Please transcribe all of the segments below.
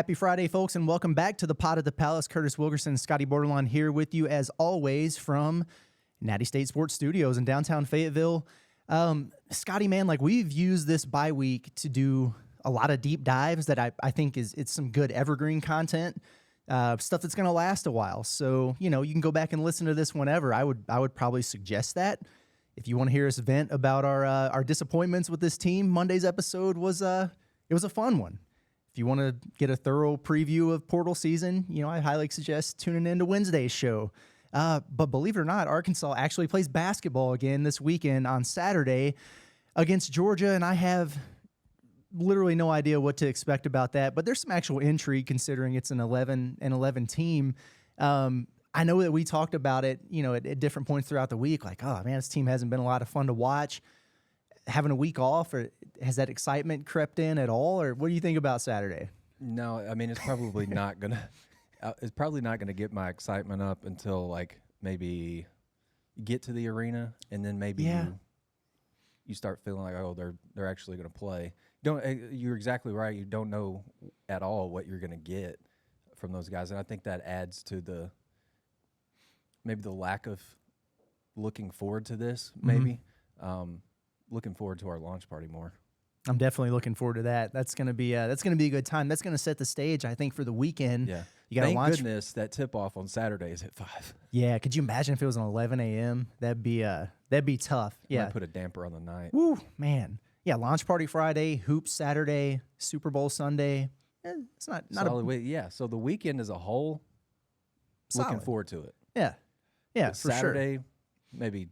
Happy Friday, folks, and welcome back to the Pod of the Palace. Curtis Wilkerson and Scottie Bordelon here with you, as always, from Natty State Sports Studios in downtown Fayetteville. Scottie, man, like, we've used this bye week to do a lot of deep dives that I think it's some good evergreen content, stuff that's going to last a while. So, you can go back and listen to this whenever. I would probably suggest that. If you want to hear us vent about our disappointments with this team, Monday's episode was a fun one. If you want to get a thorough preview of portal season, I highly suggest tuning in to Wednesday's show. But believe it or not, Arkansas actually plays basketball again this weekend on Saturday against Georgia, and I have literally no idea what to expect about that. But there's some actual intrigue considering it's an 11 team. I know that we talked about it, at different points throughout the week, like, oh man, this team hasn't been a lot of fun to watch. Having a week off, or has that excitement crept in at all, or what do you think about Saturday? No, I mean, it's probably not gonna get my excitement up until like maybe you get to the arena, and then maybe you start feeling like, oh, they're actually gonna play. You're exactly right. You don't know at all what you're gonna get from those guys, and I think that adds to maybe the lack of looking forward to this. Maybe. Looking forward to our launch party more. I'm definitely looking forward to that. That's gonna be a good time. That's gonna set the stage, I think, for the weekend. Yeah. You got to launch. Thank goodness that tip off on Saturday is at 5. Yeah. Could you imagine if it was an 11 a.m.? That'd be tough. Yeah. Might put a damper on the night. Woo, man. Yeah. Launch party Friday, hoops Saturday, Super Bowl Sunday. It's not solid way. Yeah. So the weekend as a whole, looking forward to it. Yeah. Yeah. But for Saturday, sure. maybe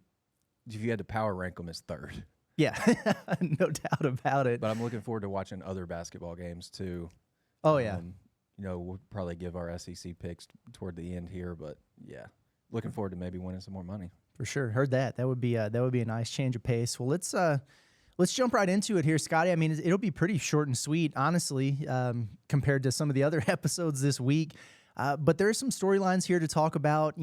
if you had to power rank them as third. Yeah, no doubt about it. But I'm looking forward to watching other basketball games too. Oh, yeah. We'll probably give our SEC picks toward the end here, but yeah, looking forward to maybe winning some more money. For sure, heard that. That would be a nice change of pace. Well, let's jump right into it here, Scottie. I mean, it'll be pretty short and sweet, honestly, compared to some of the other episodes this week. But there are some storylines here to talk about.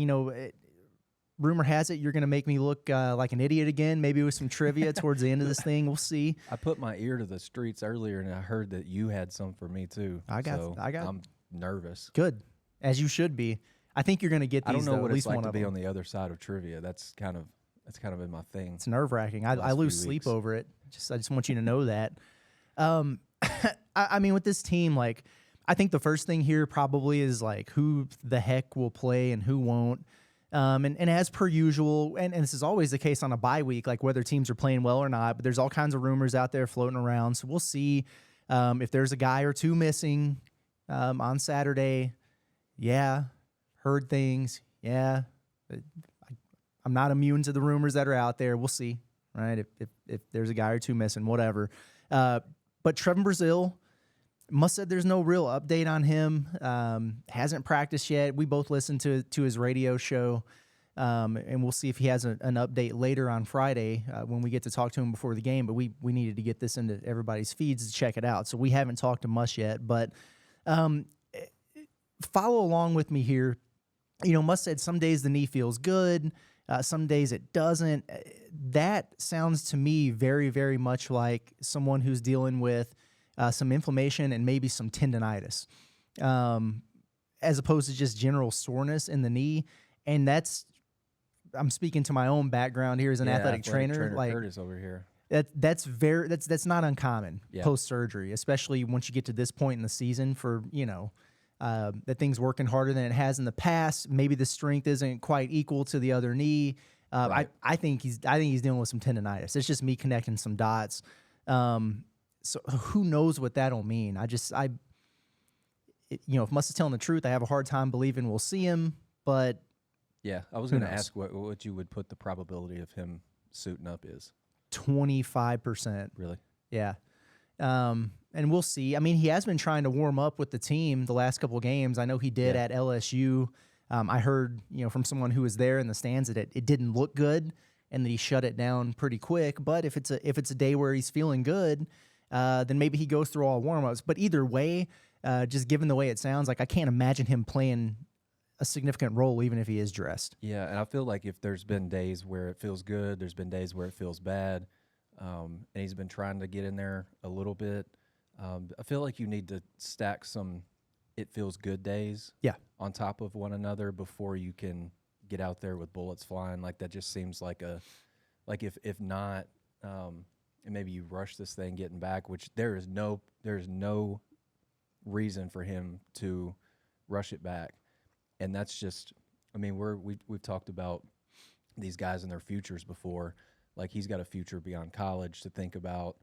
Rumor has it you're going to make me look like an idiot again, maybe with some trivia towards the end of this thing. We'll see. I put my ear to the streets earlier, and I heard that you had some for me, too. I'm nervous. Good, as you should be. I think you're going to get these, I don't know though, what at it's least like one to of be them. on the other side of trivia. That's kind of been my thing. It's nerve-wracking. I lose sleep over it. I just want you to know that. I mean, with this team, like, I think the first thing here probably is, like, who the heck will play and who won't. And as per usual, and this is always the case on a bye week, like whether teams are playing well or not, but there's all kinds of rumors out there floating around. So we'll see if there's a guy or two missing on Saturday. Yeah, heard things. Yeah, I'm not immune to the rumors that are out there. We'll see, right? If there's a guy or two missing, whatever. But Trevon Brazile, Muss said there's no real update on him. Hasn't practiced yet. We both listened to his radio show, and we'll see if he has an update later on Friday when we get to talk to him before the game. But we needed to get this into everybody's feeds to check it out. So we haven't talked to Muss yet. But follow along with me here. Muss said some days the knee feels good. Some days it doesn't. That sounds to me very, very much like someone who's dealing with some inflammation and maybe some tendonitis, as opposed to just general soreness in the knee. And I'm speaking to my own background here as an athletic trainer. Like Curtis over here. That's not uncommon post-surgery, especially once you get to this point in the season for, that thing's working harder than it has in the past. Maybe the strength isn't quite equal to the other knee. Right. I think he's dealing with some tendonitis. It's just me connecting some dots. So who knows what that'll mean? If Muss is telling the truth, I have a hard time believing we'll see him, but yeah, I was going to ask what you would put the probability of him suiting up is. 25%. Really? Yeah. And we'll see. I mean, he has been trying to warm up with the team the last couple of games. I know he did at LSU. I heard, from someone who was there in the stands that it didn't look good and that he shut it down pretty quick. But if it's a day where he's feeling good, then maybe he goes through all warm-ups. But either way, just given the way it sounds, like I can't imagine him playing a significant role even if he is dressed. Yeah, and I feel like if there's been days where it feels good, there's been days where it feels bad, and he's been trying to get in there a little bit. I feel like you need to stack some it feels good days Yeah. on top of one another before you can get out there with bullets flying. Like that just seems like if not, and maybe you rush this thing getting back, which there is no reason for him to rush it back. And that's just, I mean, we've talked about these guys and their futures before. Like he's got a future beyond college to think about.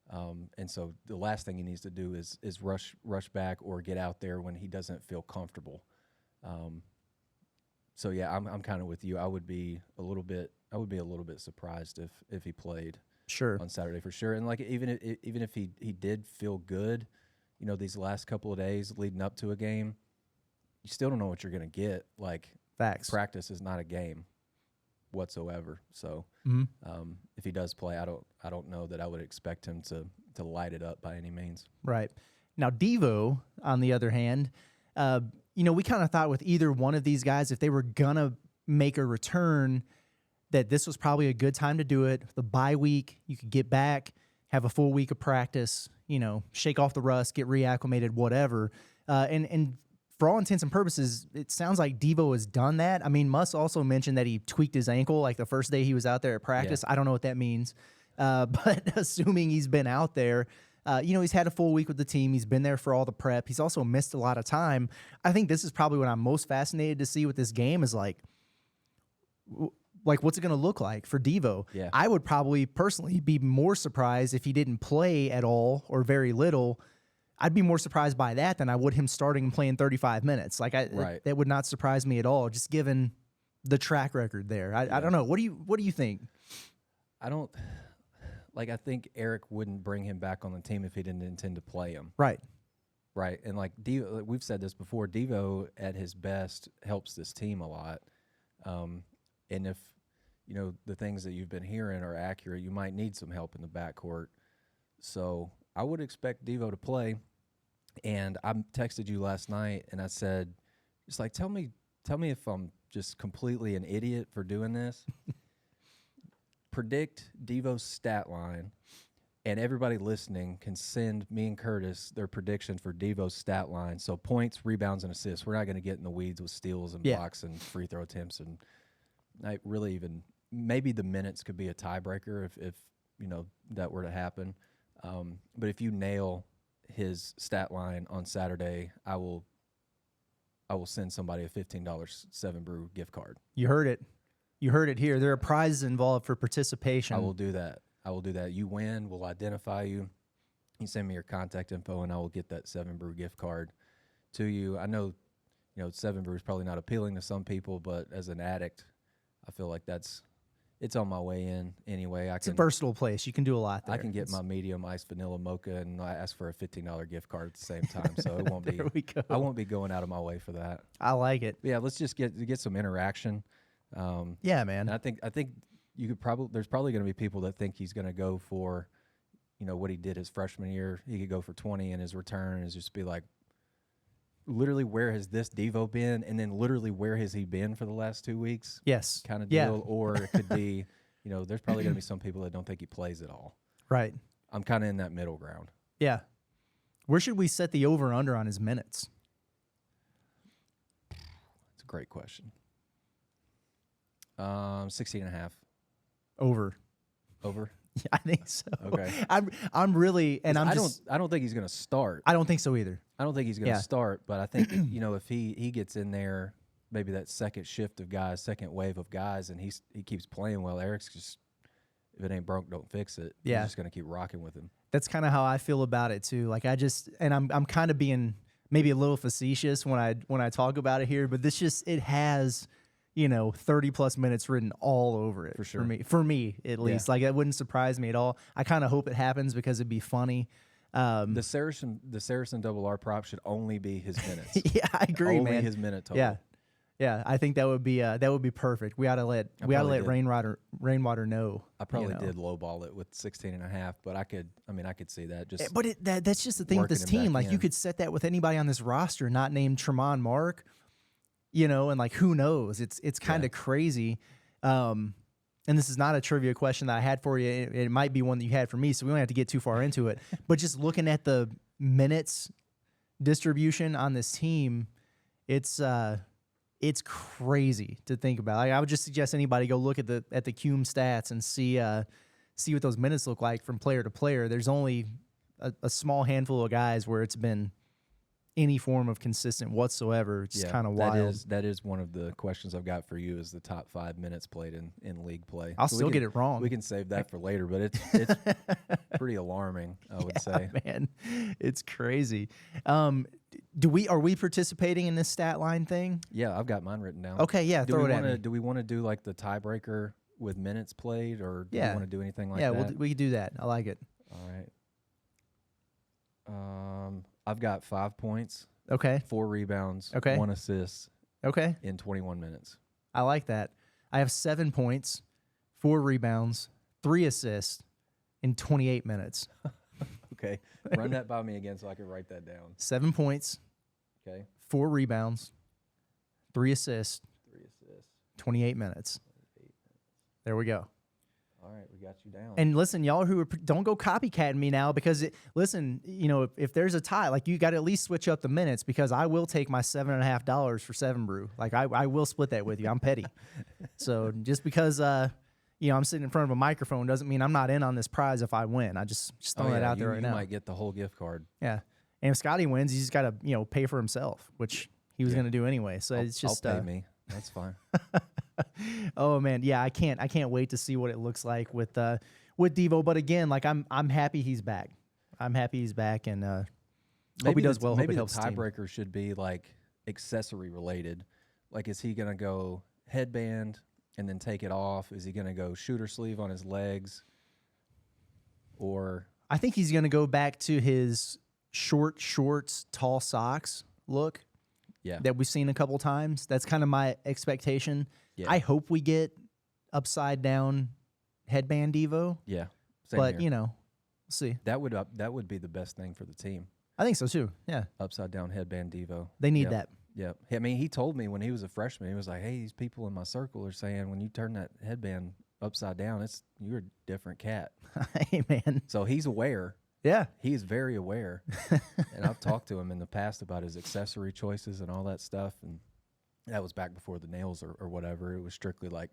And so the last thing he needs to do is rush back or get out there when he doesn't feel comfortable. So yeah, I'm kind of with you. I would be a little bit surprised if he played on Saturday for sure. And like even if he did feel good, you know, these last couple of days leading up to a game, you still don't know what you're going to get. Like facts. Practice is not a game whatsoever. So if he does play, I don't know that I would expect him to light it up by any means. Right. Now Devo, on the other hand, you know, we kind of thought with either one of these guys, if they were gonna make a return, that this was probably a good time to do it. The bye week, you could get back, have a full week of practice, you know, shake off the rust, get reacclimated, whatever. And for all intents and purposes, it sounds like Devo has done that. I mean, Muss also mentioned that he tweaked his ankle like the first day he was out there at practice. Yeah. I don't know what that means, but assuming he's been out there, you know, he's had a full week with the team. He's been there for all the prep. He's also missed a lot of time. I think this is probably what I'm most fascinated to see with this game is like what's it going to look like for Devo? Yeah. I would probably personally be more surprised if he didn't play at all or very little. I'd be more surprised by that than I would him starting and playing 35 minutes. Like that would not surprise me at all, just given the track record there. I don't know. What do you think? I think Eric wouldn't bring him back on the team if he didn't intend to play him. Right. Right. And like Devo, we've said this before, Devo at his best helps this team a lot. And if, you know, the things that you've been hearing are accurate, you might need some help in the backcourt. So I would expect Devo to play. And I texted you last night and I said, it's like, tell me if I'm just completely an idiot for doing this. Predict Devo's stat line, and everybody listening can send me and Curtis their prediction for Devo's stat line. So points, rebounds, and assists. We're not going to get in the weeds with steals and blocks and free throw attempts, and I really even maybe the minutes could be a tiebreaker if you know that were to happen. But if you nail his stat line on Saturday, I will send somebody a $15 Seven Brew gift card. You heard it. You heard it here. There are prizes involved for participation. I will do that. You win, we'll identify you. You send me your contact info, and I will get that Seven Brew gift card to you. I know, you know, Seven Brew is probably not appealing to some people, but as an addict, I feel like it's on my way in anyway. It's a versatile place. You can do a lot there. I can get my medium iced vanilla mocha, and I ask for a $15 gift card at the same time, so it won't be. There we go. I won't be going out of my way for that. I like it. But yeah, let's just get some interaction. Yeah, man. I think you could there's probably going to be people that think he's going to go for, you know, what he did his freshman year. He could go for 20 in his return and just be like, literally, where has this Devo been? And then literally, where has he been for the last 2 weeks? Yes. Kind of deal. Yeah. Or it could be, you know, there's probably going to be some people that don't think he plays at all. Right. I'm kind of in that middle ground. Yeah. Where should we set the over-under on his minutes? That's a great question. 16.5. Over. Over? Yeah, I think so. Okay. I'm really, and I don't think he's going to start. I don't think so either. I don't think he's going to start, but I think, you know, if he gets in there, maybe that second shift of guys, second wave of guys, and he keeps playing well, Eric's just, if it ain't broke, don't fix it. Yeah. He's just going to keep rocking with him. That's kind of how I feel about it too. Like I'm kind of being maybe a little facetious when I talk about it here, but it has, you know, 30 plus minutes written all over it. For sure. For me at least. Like it wouldn't surprise me at all. I kind of hope it happens because it'd be funny. The Saracen double R prop should only be his minutes. Yeah, I agree, only man. His minute total. Yeah. Yeah, I think that would be perfect. We ought to let Rainwater know. I probably did lowball it with 16.5, but I could see that. That's just the thing with this team. Like you could set that with anybody on this roster, not named Tremont Mark, you know, and like who knows? It's kind of crazy. And this is not a trivia question that I had for you. It might be one that you had for me, so we don't have to get too far into it. But just looking at the minutes distribution on this team, it's crazy to think about. Like, I would just suggest anybody go look at the Cume stats and see what those minutes look like from player to player. There's only a small handful of guys where it's been any form of consistent whatsoever. It's kind of wild. That is one of the questions I've got for you, is the top 5 minutes played in league play. I'll still get it wrong. We can save that for later, but it's pretty alarming, I would say. Man, it's crazy. Are we participating in this stat line thing? Yeah, I've got mine written down. Okay, yeah, throw it at me. Do we want to do like the tiebreaker with minutes played, or do we want to do anything like that? Yeah, we could do that. I like it. All right. I've got 5 points. Okay. 4 rebounds. Okay. 1 assist. Okay. In 21 minutes. I like that. I have 7 points, 4 rebounds, 3 assists in 28 minutes. Okay. Run that by me again so I can write that down. 7 points. Okay. 4 rebounds, 3 assists. 28 minutes. There we go. All right, we got you down. And listen, y'all don't go copycatting me now, because if there's a tie, like, you got to at least switch up the minutes, because I will take my $7.50 for 7 brew. Like, I will split that with you. I'm petty. So just because I'm sitting in front of a microphone doesn't mean I'm not in on this prize if I win. I just throwing that out there right now. You might get the whole gift card. Yeah, and if Scotty wins, he's got to pay for himself, which he was going to do anyway. So it's just I'll pay me. That's fine. Oh man, yeah, I can't wait to see what it looks like with Devo. But again, like, I'm happy he's back. I'm happy he's back, and hope he does well. Maybe hope the tiebreaker should be like accessory related. Like, is he gonna go headband and then take it off? Is he gonna go shooter sleeve on his legs? Or I think he's gonna go back to his short shorts, tall socks look. Yeah, that we've seen a couple times. That's kind of my expectation. Yeah. I hope we get upside down headband Devo. Yeah, but here. We'll see. That would be the best thing for the team. I think so too. Yeah, upside down headband Devo. They need that. Yeah, I mean, he told me when he was a freshman, he was like, "Hey, these people in my circle are saying when you turn that headband upside down, you're a different cat." Hey man. So he's aware. Yeah. He is very aware. And I've talked to him in the past about his accessory choices and all that stuff. And that was back before the nails or whatever. It was strictly like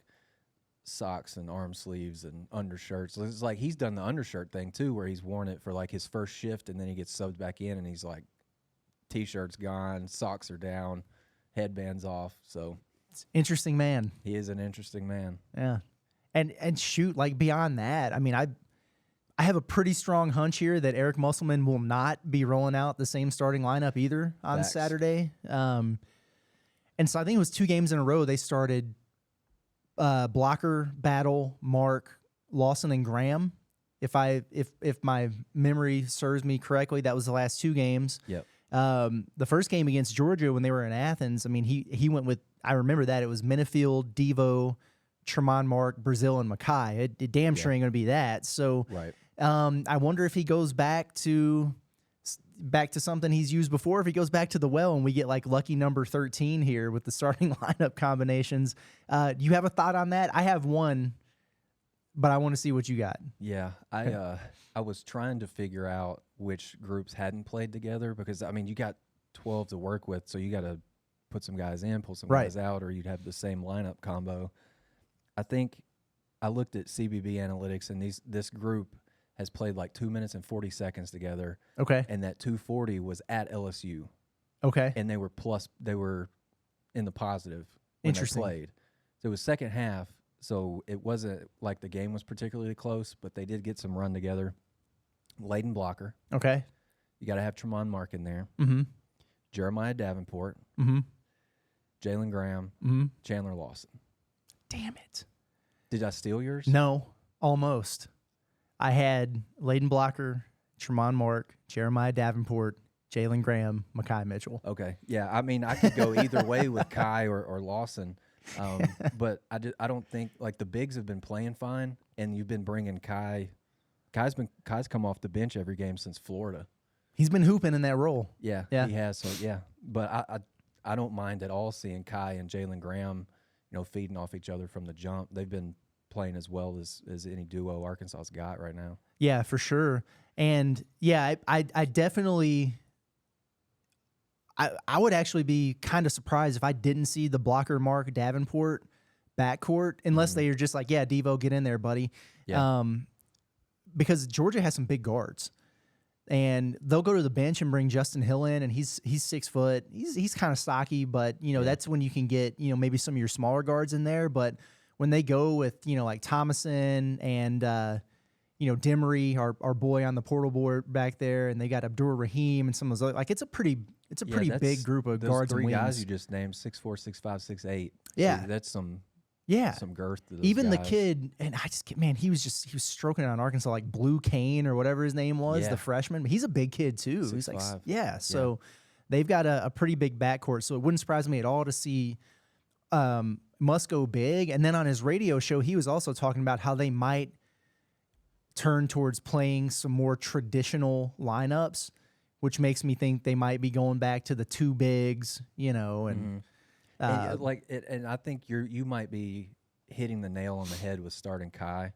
socks and arm sleeves and undershirts. So it's like he's done the undershirt thing too, where he's worn it for like his first shift, and then he gets subbed back in, and he's like, T-shirt's gone, socks are down, headband's off. So it's interesting man. He is an interesting man. Yeah. And shoot, like, beyond that, I mean, I have a pretty strong hunch here that Eric Musselman will not be rolling out the same starting lineup either on Saturday. And so I think it was 2 games in a row they started Blocker, Battle, Mark, Lawson, and Graham. If my memory serves me correctly, that was the last 2 games. Yep. The first game against Georgia when they were in Athens, I mean, he went with, I remember that, it was Minifield, Devo, Trevon, Mark, Brazile, and Mackay. It damn sure ain't going to be that. So right. I wonder if he goes back to something he's used before, if he goes back to the well and we get like lucky number 13 here with the starting lineup combinations. Do you have a thought on that? I have one, but I want to see what you got. Yeah, I was trying to figure out which groups hadn't played together, because, I mean, you got 12 to work with, so you got to put some guys in, pull some guys out, or you'd have the same lineup combo. I think I looked at CBB analytics, and this group has played like 2 minutes and 40 seconds together. Okay. And that 240 was at LSU. Okay. And they were in the positive when they played. So it was second half, so it wasn't like the game was particularly close, but they did get some run together. Layden Blocker. Okay. You got to have Tremont Mark in there. Mm-hmm. Jeremiah Davenport. Mm-hmm. Jalen Graham. Mm-hmm. Chandler Lawson. Damn it. Did I steal yours? No, almost. I had Layden Blocker, Tremont Mark, Jeremiah Davenport, Jalen Graham, Mackay Mitchell. Okay. Yeah, I mean, I could go either way with Kai or Lawson. But I don't think, like, the bigs have been playing fine, and you've been bringing Kai. Kai's come off the bench every game since Florida. He's been hooping in that role. Yeah, he has. So yeah, but I don't mind at all seeing Kai and Jalen Graham, feeding off each other from the jump. They've been playing as well as any duo Arkansas's got right now. Yeah, for sure. And yeah, I definitely I would actually be kind of surprised if I didn't see the blocker Mark Davenport backcourt, unless they are just like, yeah, Devo, get in there, buddy. Yeah. Because Georgia has some big guards. And they'll go to the bench and bring Justin Hill in, and he's 6 foot. He's kind of stocky, but that's when you can get maybe some of your smaller guards in there. But when they go with like Thomason and Demery, our boy on the portal board back there, and they got Abdur Rahim and some of those other, like it's a pretty big group of those guards three and wings. guys you just named, 6'4", 6'5", 6'8". Yeah. So that's some girth to those Even guys. the kid, and he was stroking it on Arkansas, like Blue Kane or whatever his name was, the freshman. He's a big kid too. He's like 6'5". So they've got a pretty big backcourt. So it wouldn't surprise me at all to see Must go big. And then on his radio show, he was also talking about how they might turn towards playing some more traditional lineups, which makes me think they might be going back to the 2 bigs, and and I think you might be hitting the nail on the head with starting Kai.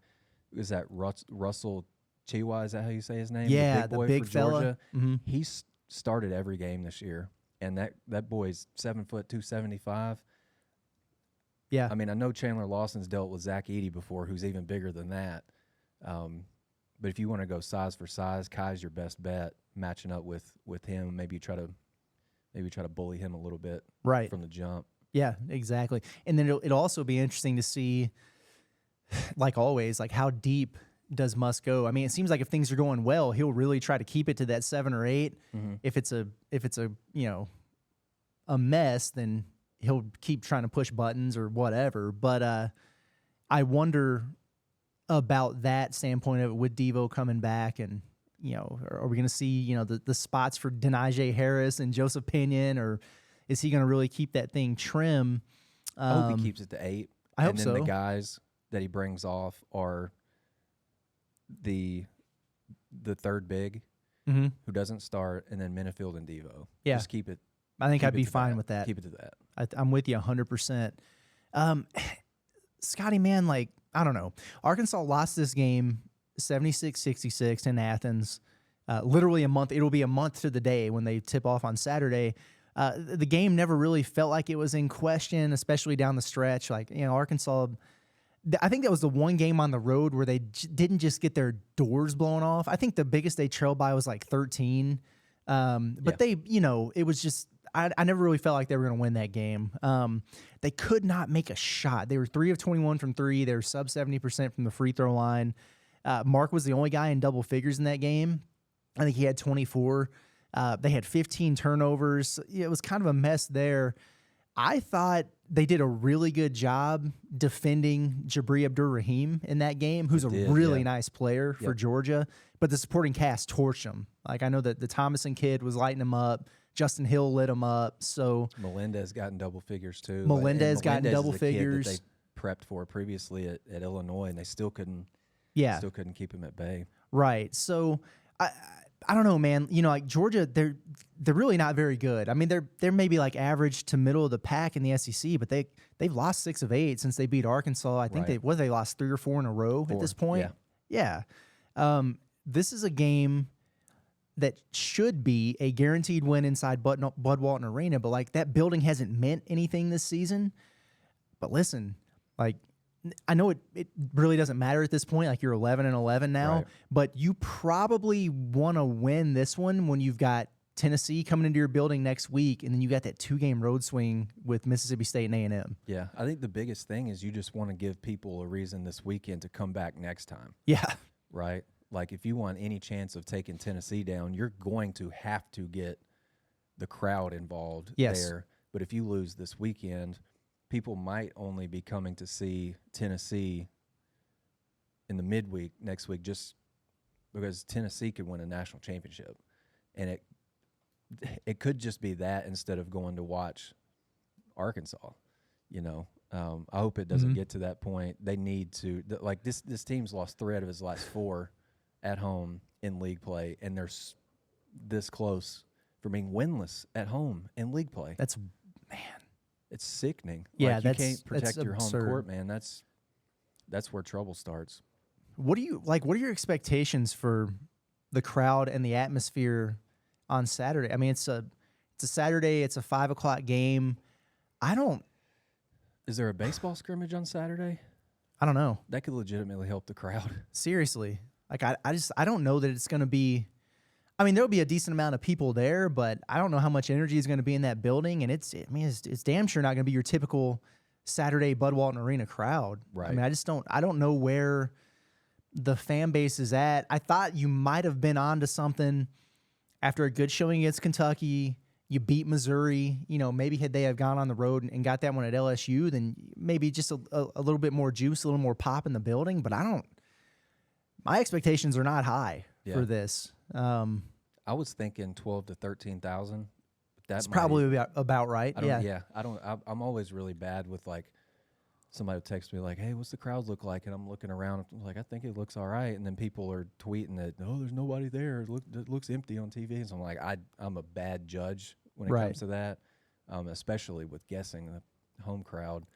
Is that Russell Chiwa? Is that how you say his name? Yeah, the big boy big for fella. Georgia. Mm-hmm. He's started every game this year, and that boy's 7 foot 275. Yeah, I mean, I know Chandler Lawson's dealt with Zach Edey before, who's even bigger than that. But if you want to go size for size, Kai's your best bet. Matching up with him, maybe try to bully him a little bit right from the jump. Yeah, exactly. And then it'll also be interesting to see, like always, like how deep does Musk go? I mean, it seems like if things are going well, he'll really try to keep it to that 7 or 8. Mm-hmm. If it's a a mess, then he'll keep trying to push buttons or whatever. But I wonder about that standpoint of it with Devo coming back, and are we going to see the spots for Denaje Harris and Joseph Pinion, or is he going to really keep that thing trim? I hope he keeps it to 8. I hope then so. The guys that he brings off are the third big Mm-hmm. who doesn't start, and then Minifield and Devo. Yeah. Just keep it. I think keep I'd it be to fine that. with that. Keep it to that. I'm with you 100%. Scotty, man, like, I don't know. Arkansas lost this game 76-66 in Athens. Literally a month. It'll be a month to the day when they tip off on Saturday. The game never really felt like it was in question, especially down the stretch. Like, Arkansas, I think that was the one game on the road where they didn't just get their doors blown off. I think the biggest they trailed by was like 13. But they, it was just, I never really felt like they were going to win that game. They could not make a shot. They were 3 of 21 from 3. They were sub 70% from the free throw line. Mark was the only guy in double figures in that game. I think he had 24. They had 15 turnovers. It was kind of a mess there. I thought they did a really good job defending Jabri Abdur-Rahim in that game, who's a really nice player for Georgia. But the supporting cast torched him. Like, I know that the Thomason kid was lighting him up. Justin Hill lit him up. So Melendez got in double figures too. Melendez got in double is a figures. kid that they prepped for previously at Illinois, and they still couldn't. Yeah, still couldn't keep him at bay. Right. So I don't know, man. Like Georgia, they're really not very good. I mean, they're maybe like average to middle of the pack in the SEC, but they've lost 6 of 8 since they beat Arkansas. I think they lost 3 or 4 in a row at this point. Yeah. This is a game that should be a guaranteed win inside Bud Walton Arena, but like that building hasn't meant anything this season. But listen, like, I know it really doesn't matter at this point. Like, you're 11-11 now, but you probably want to win this one when you've got Tennessee coming into your building next week, and then you got that 2-game road swing with Mississippi State and A&M. Yeah, I think the biggest thing is you just want to give people a reason this weekend to come back next time. Yeah. Right? Like, if you want any chance of taking Tennessee down, you're going to have to get the crowd involved there. But if you lose this weekend, people might only be coming to see Tennessee in the midweek next week just because Tennessee could win a national championship. And it could just be that instead of going to watch Arkansas, I hope it doesn't get to that point. They need to, like, this team's lost 3 out of his last 4 at home in league play, and they're this close from being winless at home in league play. That's, man. It's sickening. Yeah, like, you can't protect your absurd. home court, man. That's where trouble starts. What are your expectations for the crowd and the atmosphere on Saturday? I mean, it's It's a Saturday. It's a 5 o'clock game. Is there a baseball scrimmage on Saturday? I don't know. That could legitimately help the crowd. Seriously. Like, I don't know that it's going to be. I mean, there'll be a decent amount of people there, but I don't know how much energy is going to be in that building. And it's damn sure not going to be your typical Saturday Bud Walton Arena crowd. Right. I mean, I don't know where the fan base is at. I thought you might have been onto something after a good showing against Kentucky. You beat Missouri. You know, maybe had they have gone on the road and got that one at LSU, then maybe just a little bit more juice, a little more pop in the building. But my expectations are not high for this. I was thinking 12 to 13,000. That's probably about right. I'm always really bad with, like, somebody would text me like, "Hey, what's the crowd look like?" And I'm looking around, I'm like, I think it looks all right. And then people are tweeting that, "No, there's nobody there. It looks empty on TV." So I'm like, I'm a bad judge when it comes to that, especially with guessing the home crowd.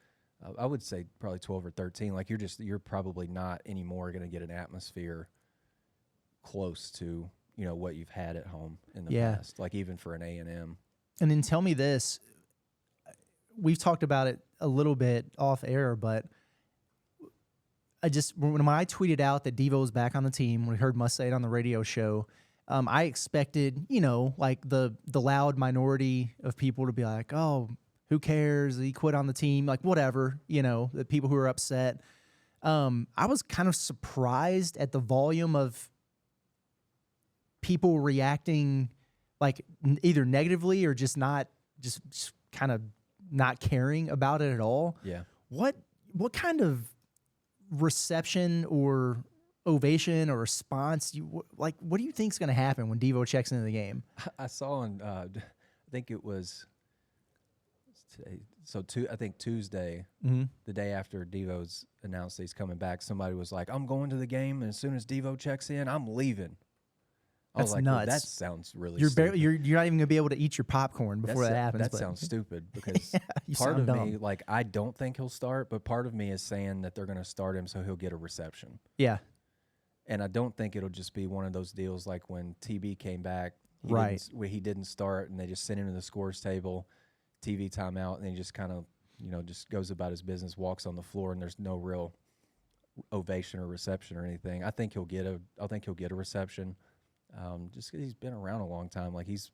I would say probably 12 or 13. Like, you're probably not anymore going to get an atmosphere close to, you know, what you've had at home in the past. Like, even for an A&M. And then tell me this. We've talked about it a little bit off air, but when I tweeted out that Devo was back on the team, we heard Muss say it on the radio show, I expected, you know, like the loud minority of people to be like, "Oh, who cares? He quit on the team," like whatever, you know, the people who are upset. I was kind of surprised at the volume of people reacting like either negatively or just kind of not caring about it at all. Yeah. What kind of reception or ovation or response what do you think is going to happen when Devo checks into the game? I saw on I think it was today. So I think Tuesday, the day after Devo's announced that he's coming back, somebody was like, "I'm going to the game, and as soon as Devo checks in, I'm leaving." I was like, nuts. "Well, that sounds really stupid." You're not even going to be able to eat your popcorn before that happens. That sounds stupid because part of me, like, I don't think he'll start, but part of me is saying that they're going to start him so he'll get a reception. Yeah. And I don't think it'll just be one of those deals like when TB came back, where he didn't start and they just sent him to the scores table, TV timeout, and he just kind of, you know, just goes about his business, walks on the floor, and there's no real ovation or reception or anything. I think he'll get a reception. Just 'cause he's been around a long time, like he's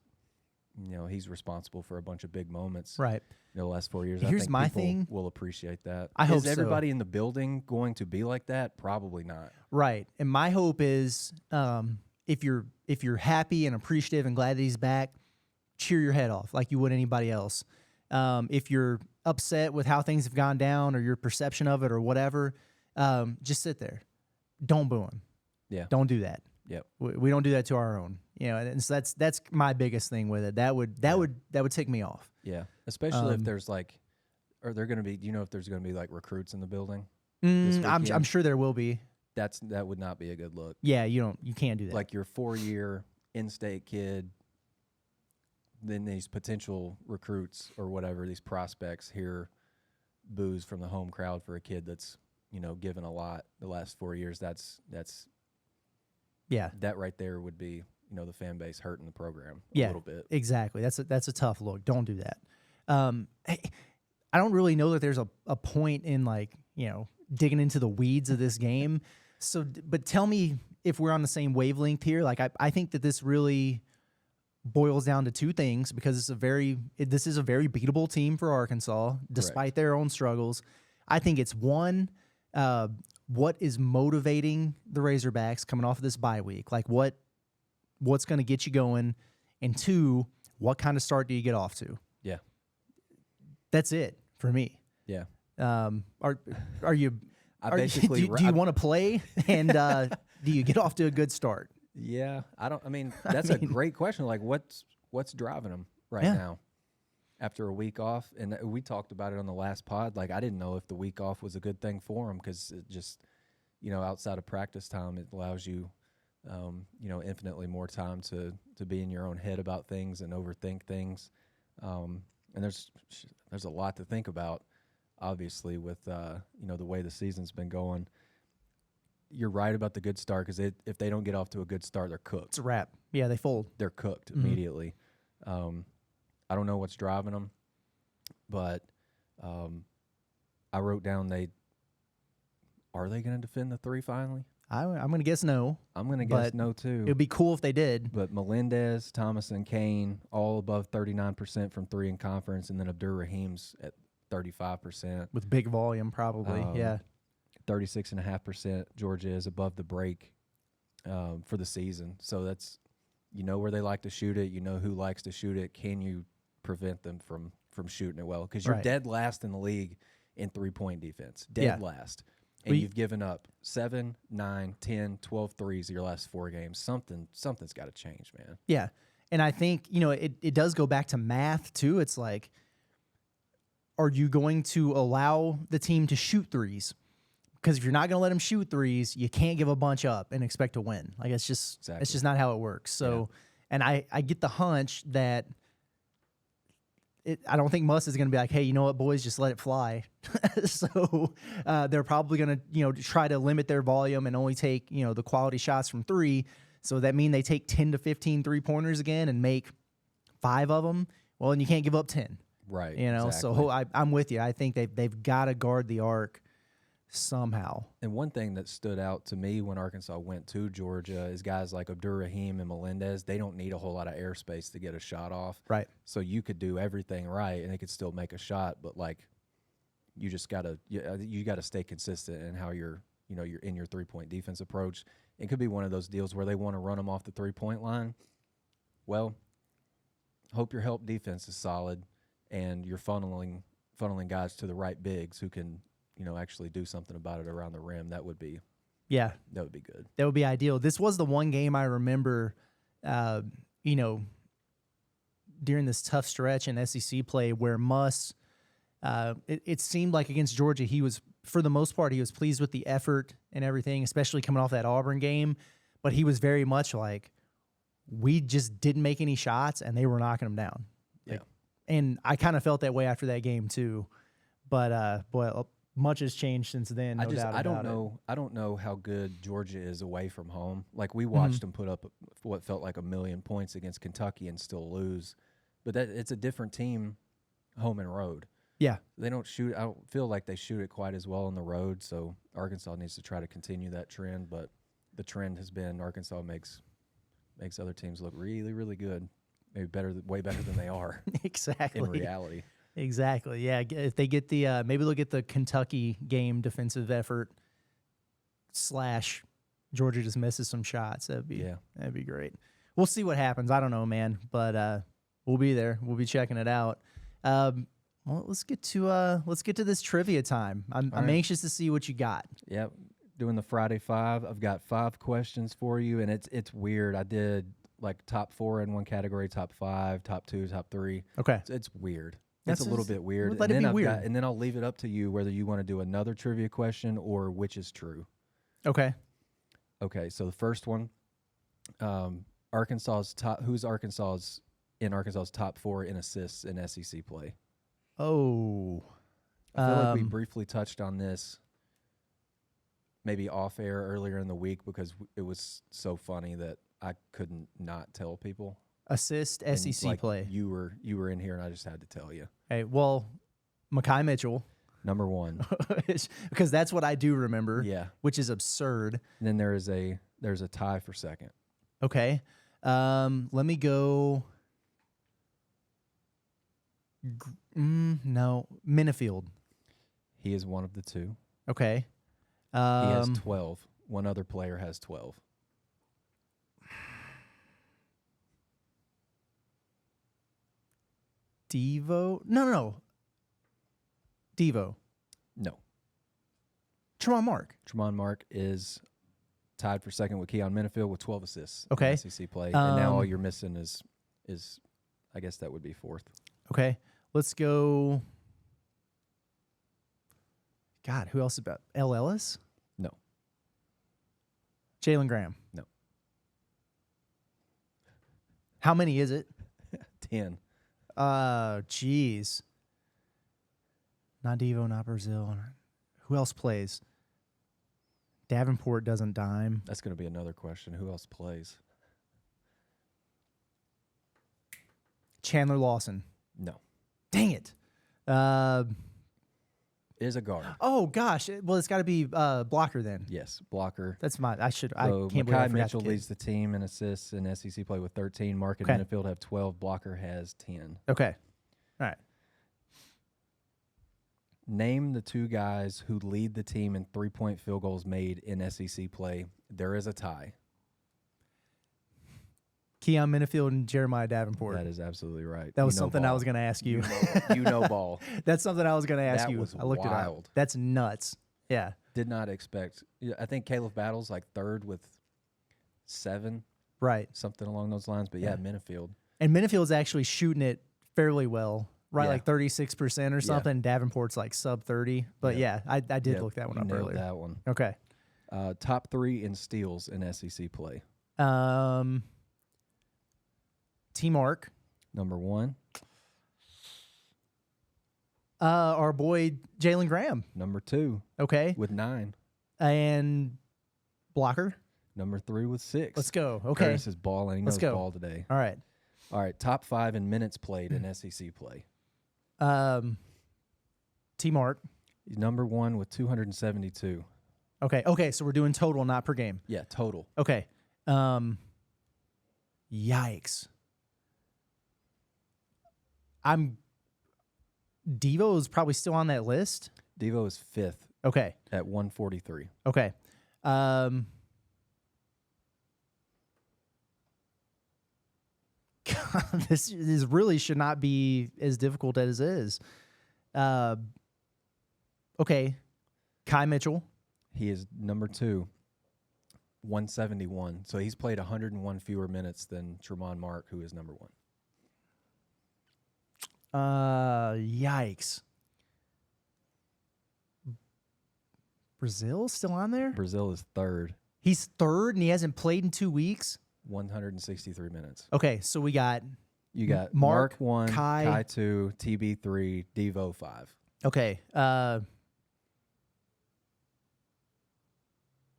responsible for a bunch of big moments, right? You know, the last 4 years. Here's I think my people thing. will appreciate that. I hope Is everybody in the building going to be like that? Probably not. Right. And my hope is, if you're happy and appreciative and glad that he's back, cheer your head off like you would anybody else. If you're upset with how things have gone down or your perception of it or whatever, just sit there. Don't boo him. Yeah. Don't do that. Yep. We don't do that to our own, you know, and so that's my biggest thing with it. That would tick me off. Yeah, especially if there's like, are there going to be? Do you know if there's going to be like recruits in the building? I'm sure there will be. That would not be a good look. Yeah, you can't do that. Like your 4-year in-state kid, then these potential recruits or whatever, these prospects hear boos from the home crowd for a kid that's, you know, given a lot the last 4 years. That's. Yeah, that right there would be, you know, the fan base hurting the program a little bit. Exactly. That's a tough look. Don't do that. I don't really know that there's a point in, like, you know, digging into the weeds of this game. So, but tell me if we're on the same wavelength here. Like, I think that this really boils down to two things because this is a very beatable team for Arkansas, despite their own struggles. I think it's one. What is motivating the Razorbacks coming off of this bye week? Like what's going to get you going? And two, what kind of start do you get off to? Yeah. That's it for me. Yeah. Are you basically do you want to play and do you get off to a good start? Yeah. That's a great question. Like what's driving them now? After a week off, and we talked about it on the last pod. Like, I didn't know if the week off was a good thing for them because it just, you know, outside of practice time, it allows you, you know, infinitely more time to be in your own head about things and overthink things. And there's a lot to think about, obviously, with you know, the way the season's been going. You're right about the good start because if they don't get off to a good start, they're cooked. It's a wrap. Yeah, they fold. They're cooked immediately. I don't know what's driving them, but I wrote down are they going to defend the 3 finally? I'm going to guess no. I'm going to guess no too. It would be cool if they did. But Melendez, Thomas, and Kane all above 39% from 3 in conference, and then Abdur-Rahim's at 35%. With big volume, probably, yeah. 36.5% Georgia is above the break for the season. So that's, where they like to shoot it. You know who likes to shoot it. Can you prevent them from shooting it well? Because you're dead last in the league in 3-point defense. Dead last. And you've given up 7, 9, 10, 12 threes your last 4 games. Something's got to change, man. Yeah. And I think, it does go back to math, too. It's like, are you going to allow the team to shoot threes? Because if you're not going to let them shoot threes, you can't give a bunch up and expect to win. Like, it's just not how it works. So, and I get the hunch that I don't think Muss is going to be like, hey, you know what, boys, just let it fly. So they're probably going to, try to limit their volume and only take, the quality shots from 3. So that mean they take 10 to 15 3-pointers again and make 5 of them. Well, and you can't give up 10. Right. Exactly. So I'm with you. I think they've got to guard the arc somehow. And one thing that stood out to me when Arkansas went to Georgia is guys like Abdur-Rahim and Melendez, they don't need a whole lot of airspace to get a shot off. Right. So you could do everything right and they could still make a shot, but like you just gotta stay consistent in how you're in your 3-point defense approach. It could be one of those deals where they want to run them off the 3-point line. Well, hope your help defense is solid and you're funneling guys to the right bigs who can actually do something about it around the rim. That would be good. That would be ideal. This was the one game I remember, during this tough stretch in SEC play where Muss, it seemed like against Georgia, he was, for the most part, he was pleased with the effort and everything, especially coming off that Auburn game. But he was very much like, we just didn't make any shots and they were knocking them down. And I kind of felt that way after that game too. But, much has changed since then. I don't know how good Georgia is away from home. Like we watched them put up what felt like 1 million points against Kentucky and still lose, but it's a different team, home and road. Yeah, they don't shoot. I don't feel like they shoot it quite as well on the road. So Arkansas needs to try to continue that trend. But the trend has been Arkansas makes other teams look really, really good, maybe way better than they are. Exactly. In reality. Exactly. Yeah. If they get the maybe they'll get the Kentucky game defensive effort / Georgia just misses some shots. That'd be great. We'll see what happens. I don't know, man, but we'll be there. We'll be checking it out. Well, let's get to this trivia time. I'm anxious to see what you got. Yep. Doing the Friday 5. I've got 5 questions for you, and it's weird. I did like top 4 in one category, top 5, top 2, top 3. Okay. It's weird. It's a little bit weird. Let it be weird. And then I'll leave it up to you whether you want to do another trivia question or which is true. Okay. Okay, so the first one, who's Arkansas's top 4 in assists in SEC play? Oh. I feel like we briefly touched on this maybe off air earlier in the week because it was so funny that I couldn't not tell people. Assist SEC play. You were in here, and I just had to tell you. Hey, well, Mekhi Mitchell, number 1, because that's what I do remember. Yeah, which is absurd. And then there's a tie for second. Okay, let me go. No, Minifield. He is one of the 2. Okay, he has 12. One other player has 12. Devo? No. Devo. No. Tremont Mark is tied for second with Keon Minifield with 12 assists. Okay. In SEC play, and now all you're missing is I guess that would be 4th. Okay, let's go. God, who else about L. Ellis? No. Jalen Graham? No. How many is it? 10. Jeez. Not Devo, not Brazile. Who else plays? Davenport doesn't dime. That's going to be another question. Who else plays? Chandler Lawson. No. Dang it. Is a guard. Oh gosh. Well, it's got to be blocker then. Yes, blocker. That's my. I So can't believe I Mekhi forgot Mitchell the kid. leads the team in assists in SEC play with 13. Mark and Okay. Minifield have 12. Blocker has 10. Okay. All right. Name the two guys who lead the team in 3-point field goals made in SEC play. There is a tie. Keon Minifield and Jeremiah Davenport. That is absolutely right. That was You know something I ball. was going to ask you. You know ball. That's something I was going to ask That you. was I looked it wild. up. That's nuts. Yeah. Did not expect. Yeah, I think Caleb Battle's like third with 7, Right. something along those lines. But yeah, Minifield. And Minifield's actually shooting it fairly well, right? Yeah. Like 36% or something. Davenport's like sub 30. But yeah, I did look that one up nailed earlier. that one. Okay. Top 3 in steals in SEC play. T Mark. Number 1. Our boy Jalen Graham. Number 2 Okay. with 9. And blocker. Number 3 with 6. Let's go. Okay. Curtis is balling. He knows Let's go. ball today. All right. All right. Top 5 in minutes played in SEC play. T Mark. He's number 1 with 272. Okay. Okay. So we're doing total, not per game. Yeah, total. Okay. Yikes. Devo is probably still on that list. Devo is 5th Okay. at 143. Okay. This really should not be as difficult as it is. Okay. Kai Mitchell. He is number 2, 171. So he's played 101 fewer minutes than Tremont Mark, who is number 1. Yikes. Brazile still on there? Brazile is 3rd, He's 3rd and he hasn't played in 2 weeks. 163 minutes. Okay, so we got You got Mark, Mark 1, Kai. Kai 2, TB 3, Devo 5. okay.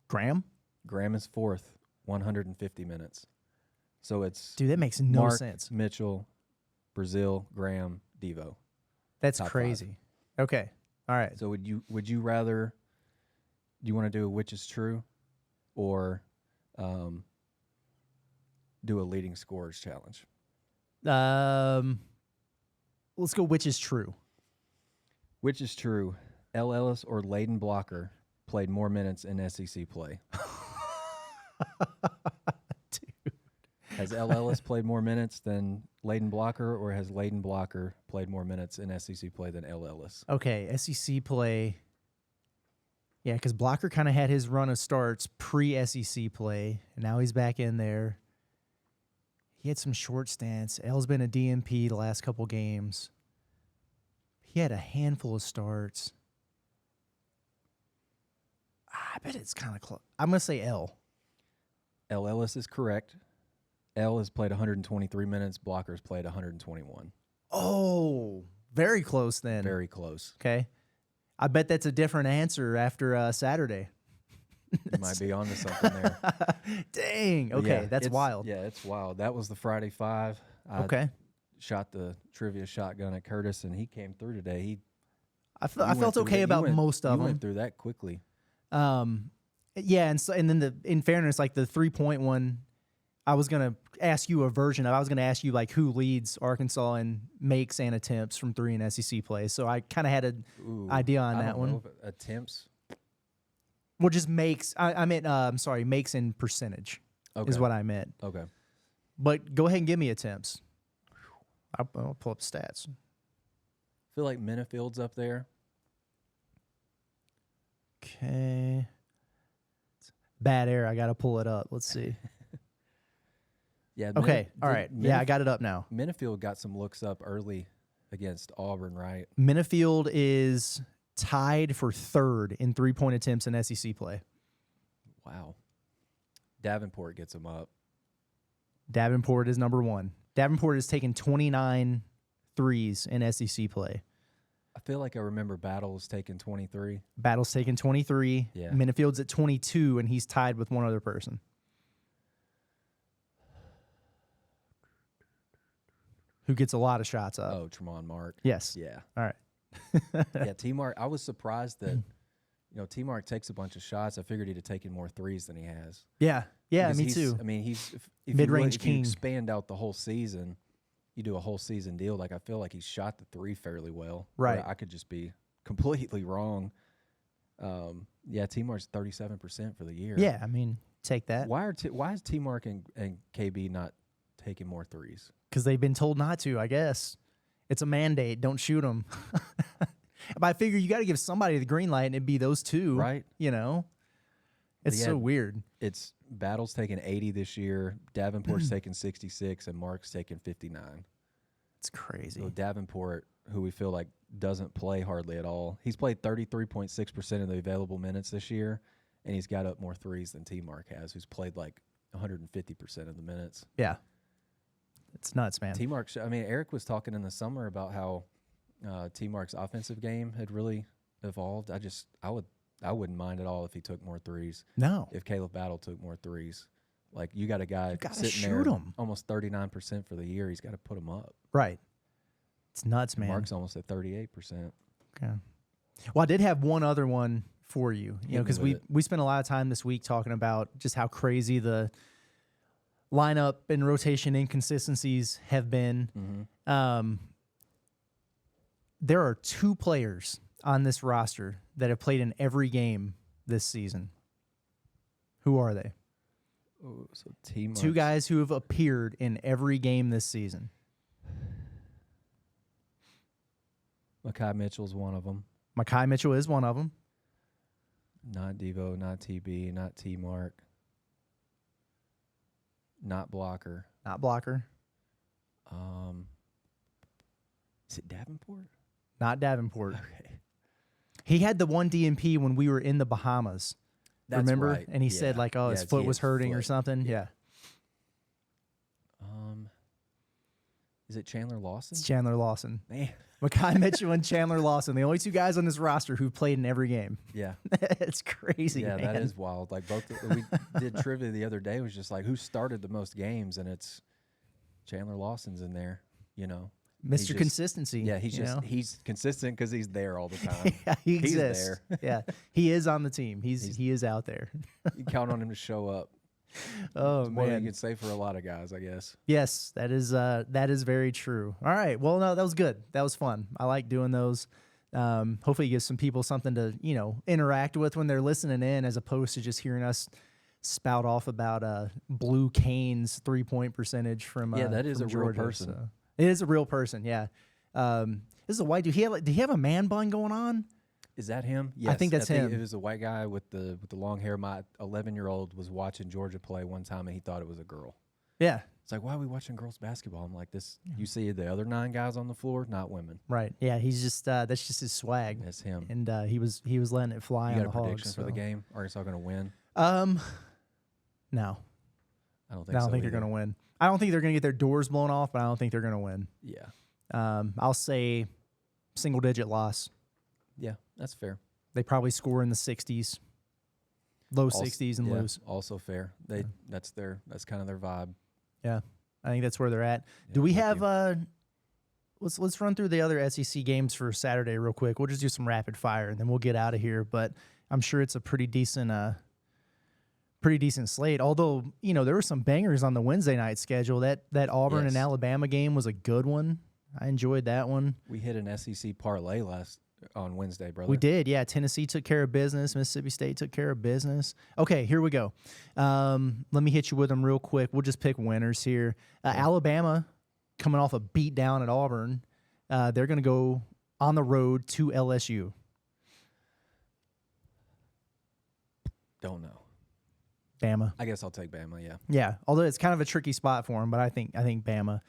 Graham? Graham is 4th, 150 minutes. So it's Dude, that makes no Mark, sense. Mitchell, Brazile, Graham, Devo. That's top 5. crazy. Okay. All right. So would you rather, do you want to do which is true, or do a leading scorers challenge? Let's go which is true. Which is true? L. Ellis or Layden Blocker played more minutes in SEC play? Dude. Has L. Ellis played more minutes than Layden Blocker, or has Layden Blocker played more minutes in SEC play than L. Ellis? Okay, SEC play. Yeah, because Blocker kind of had his run of starts pre-SEC play, and now he's back in there. He had some short stints. L's been a DMP the last couple games. He had a handful of starts. I bet it's kind of close. I'm going to say L. L. Ellis is correct. L has played 123 minutes. Blocker's played 121. Oh, very close then. Very close. Okay. I bet that's a different answer after Saturday. You might be onto something there. Dang. But Okay, yeah, that's it's- wild. Yeah, it's wild. That was the Friday 5. I Okay. shot the trivia shotgun at Curtis, and he came through today. I You went felt through okay that- about most of You them. went through that quickly. Yeah, and then in fairness, like the 3-point one, I was gonna ask you a version of. I was gonna ask you like who leads Arkansas in makes and attempts from 3 in SEC play. So I kind of had an Ooh, idea on I that don't one. know if attempts. Well, just makes. I meant. I'm sorry, makes in percentage Okay. is what I meant. Okay. But go ahead and give me attempts. I'll pull up stats. I feel like Minifield's up there. Okay. Bad air. I got to pull it up. Let's see. Yeah. Okay. All right. Yeah, I got it up now. Minifield got some looks up early against Auburn, right? Minifield is tied for 3rd in 3-point attempts in SEC play. Wow. Davenport gets him up. Davenport is number 1. Davenport has taken 29 threes in SEC play. I feel like I remember Battle's taking 23. Battle's taken 23. Yeah. Minifield's at 22, and he's tied with one other person. who gets a lot of shots up. Oh, Tremont Mark. Yes. Yeah. All right. Yeah, T-Mark, I was surprised that, T-Mark takes a bunch of shots. I figured he'd have taken more threes than he has. Yeah. Yeah, Because me too. I mean, he's if Mid-range if you king. expand out the whole season, you do a whole season deal. Like, I feel like he shot the three fairly well. Right. Or I could just be completely wrong. Yeah, T-Mark's 37% for the year. Yeah, I mean, take that. Why is T-Mark and KB not taking more threes? Because they've been told not to, I guess. It's a mandate. Don't shoot them. But I figure you got to give somebody the green light, and it'd be those two. Right. It's so weird. It's Battle's taking 80 this year. Davenport's taking 66, and Mark's taking 59. It's crazy. So Davenport, who we feel like doesn't play hardly at all, he's played 33.6% of the available minutes this year, and he's got up more threes than T-Mark has, who's played like 150% of the minutes. Yeah. It's nuts, man. T-Mark, Eric was talking in the summer about how T-Mark's offensive game had really evolved. I wouldn't mind at all if he took more threes. No. If Caleb Battle took more threes. Like, you got a guy sitting shoot there him. almost 39% for the year. He's got to put him up. Right. It's nuts, man. Mark's almost at 38%. Okay. Well, I did have one other one for you, because we spent a lot of time this week talking about just how crazy the lineup and rotation inconsistencies have been. Mm-hmm. There are two players on this roster that have played in every game this season. Who are they? Oh, so T-Mark's Two guys who have appeared in every game this season. Mekhi Mitchell's one of them. Mekhi Mitchell is one of them. Not Devo, not TB, not T-Mark. Not Blocker. Not Blocker. Is it Davenport? Not Davenport. Okay. He had the one DNP when we were in the Bahamas. That's remember? right. And he said Yeah. like, his foot was hurting or something. Yeah. Yeah. Is it Chandler Lawson? It's Chandler Lawson. Man. Mekhi Mitchell and Chandler Lawson, the only two guys on this roster who played in every game. Yeah. It's crazy, Yeah, man. that is wild. Like, we did trivia the other day. It was just like, who started the most games? And it's Chandler Lawson's in there, Mr. Consistency. Yeah, he's consistent because he's there all the time. Yeah, he He's exists. there. Yeah, he is on the team. He is out there. You count on him to show up. Oh, It's more than man. you can say for a lot of guys, I guess. Yes, that is very true. All right. Well, no, that was good. That was fun. I like doing those. Hopefully it gives some people something to, interact with when they're listening in, as opposed to just hearing us spout off about Blue Cane's 3-point percentage from that is from a real Georgia. person. So, it is a real person, yeah. This is a white dude. Did he have a man bun going on? Is that him? Yes. think that's him. It was a white guy with the long hair. My 11-year-old was watching Georgia play one time, and he thought it was a girl. Yeah. It's like, why are we watching girls basketball? I'm like, this. You see the other 9 guys on the floor, not women. Right. Yeah. He's just that's just his swag. That's him. And he was letting it fly You on got the a prediction Hogs. for the game? Arkansas going to win? No. I don't think. I don't so think they're either. going to win. I don't think they're going to get their doors blown off, but I don't think they're going to win. Yeah. I'll say single-digit loss. Yeah, that's fair. They probably score in the 60s, low 60s, and lose. Also fair. That's kind of their vibe. Yeah, I think that's where they're at. Yeah, Do we with have? you. Let's run through the other SEC games for Saturday real quick. We'll just do some rapid fire, and then we'll get out of here. But I'm sure it's a pretty decent slate. Although there were some bangers on the Wednesday night schedule. That Auburn Yes. and Alabama game was a good one. I enjoyed that one. We hit an SEC parlay on Wednesday, brother. We did, yeah. Tennessee took care of business. Mississippi State took care of business. Okay, here we go. Let me hit you with them real quick. We'll just pick winners here. Alabama, coming off a beat down at Auburn, they're going to go on the road to LSU. Don't know. Bama. I guess I'll take Bama. Yeah. Yeah, although it's kind of a tricky spot for them, but I think Bama.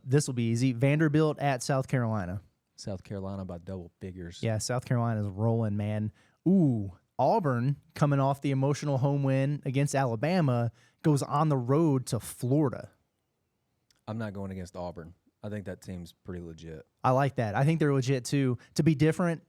This will be easy. Vanderbilt at South Carolina. South Carolina by double figures. Yeah, South Carolina's rolling, man. Ooh, Auburn, coming off the emotional home win against Alabama, goes on the road to Florida. I'm not going against Auburn. I think that team's pretty legit. I like that. I think they're legit too. To be different,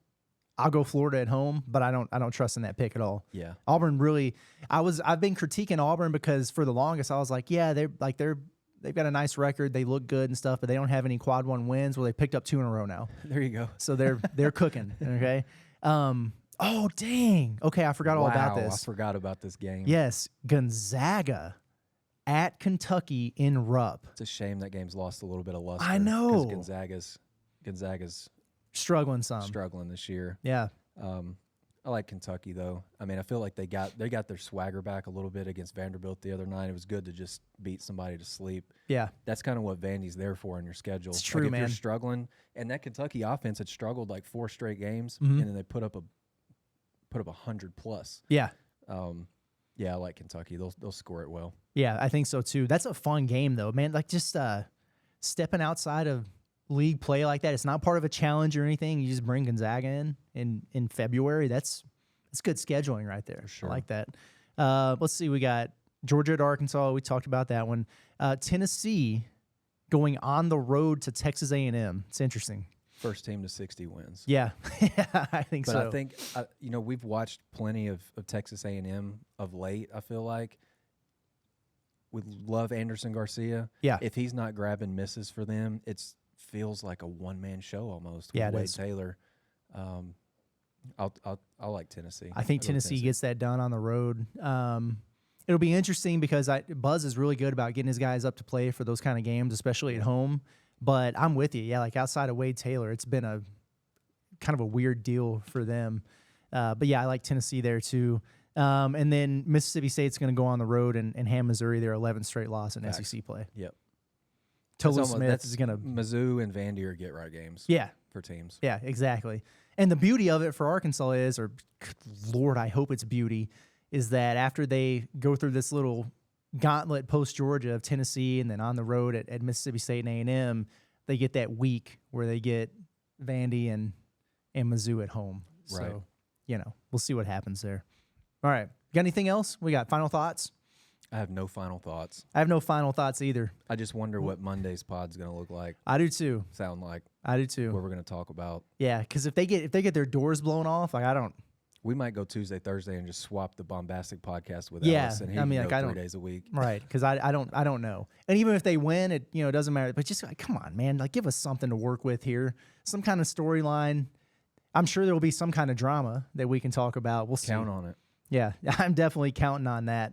I'll go Florida at home, but I don't trust in that pick at all. Yeah. Auburn really. I've been critiquing Auburn because for the longest I was like, yeah, they're they've got a nice record. They look good and stuff, but they don't have any quad one wins. Well, they picked up 2 in a row now. There you go. So they're cooking. Okay. Oh, dang. Okay, I forgot all about this. I forgot about this game. Yes, Gonzaga at Kentucky in Rupp. It's a shame that game's lost a little bit of luster. I know. Because Gonzaga's struggling this year. Yeah. I like Kentucky though. I mean, I feel like they got their swagger back a little bit against Vanderbilt the other night. It was good to just beat somebody to sleep. Yeah. That's kind of what Vandy's there for in your schedule. It's true, like if man. You're struggling, and that Kentucky offense had struggled like 4 straight games, Mhm. and then they put up 100 plus. Yeah. Yeah, I like Kentucky. They'll score it well. Yeah, I think so too. That's a fun game though, man. Like just stepping outside of league play like that. It's not part of a challenge or anything. You just bring Gonzaga in February. That's good scheduling right there. For sure. I like that. Let's see. We got Georgia at Arkansas. We talked about that one. Tennessee going on the road to Texas A&M. It's interesting. First team to 60 wins. Yeah, I think but so. I think we've watched plenty of Texas A&M of late. I feel like we love Anderson Garcia. Yeah. If he's not grabbing misses for them, it feels like a one-man show almost. Yeah, with it Wade is. Taylor. I'll like Tennessee. I think Tennessee gets that done on the road. It'll be interesting because Buzz is really good about getting his guys up to play for those kind of games, especially at home. But I'm with you. Yeah, like outside of Wade Taylor, it's been a kind of a weird deal for them. But yeah, I like Tennessee there too. And then Mississippi State's going to go on the road and hand Missouri their 11th straight loss in SEC play. Yep. Tolu Smith is going to Mizzou and Vandy are get right games. Yeah. For teams. Yeah, exactly. And the beauty of it for Arkansas is, or Lord, I hope it's beauty, is that after they go through this little gauntlet post-Georgia of Tennessee and then on the road at Mississippi State and A&M, they get that week where they get Vandy and Mizzou at home. Right. So, we'll see what happens there. All right. Got anything else? We got final thoughts? I have no final thoughts. I have no final thoughts either. I just wonder what Monday's pod's going to look like. I do too. Sound like. I do too. What we're going to talk about. Yeah, because if they get their doors blown off, like I don't. We might go Tuesday, Thursday, and just swap the bombastic podcast with Yeah, Ellis, and he I mean, can like, go 3 days a week. Right, because I don't know. And even if they win, it doesn't matter. But just like, come on, man, like give us something to work with here, some kind of storyline. I'm sure there will be some kind of drama that we can talk about. We'll see. Count on it. Yeah, I'm definitely counting on that.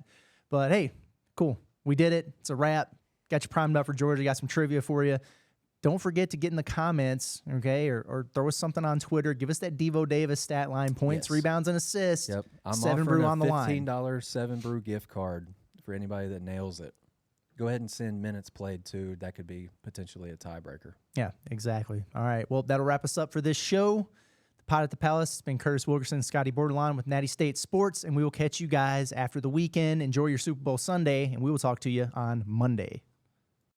But hey, cool, we did it. It's a wrap. Got you primed up for Georgia. Got some trivia for you. Don't forget to get in the comments, okay, or throw us something on Twitter. Give us that Devo Davis stat line: points, Yes. rebounds, and assists. Yep. I'm 7 offering brew a on the line. $15 7 Brew gift card for anybody that nails it. Go ahead and send minutes played too. That could be potentially a tiebreaker. Yeah, exactly. All right. Well, that'll wrap us up for this show. The Pod at the Palace. It's been Curtis Wilkerson and Scottie Bordelon with Natty State Sports, and we will catch you guys after the weekend. Enjoy your Super Bowl Sunday, and we will talk to you on Monday.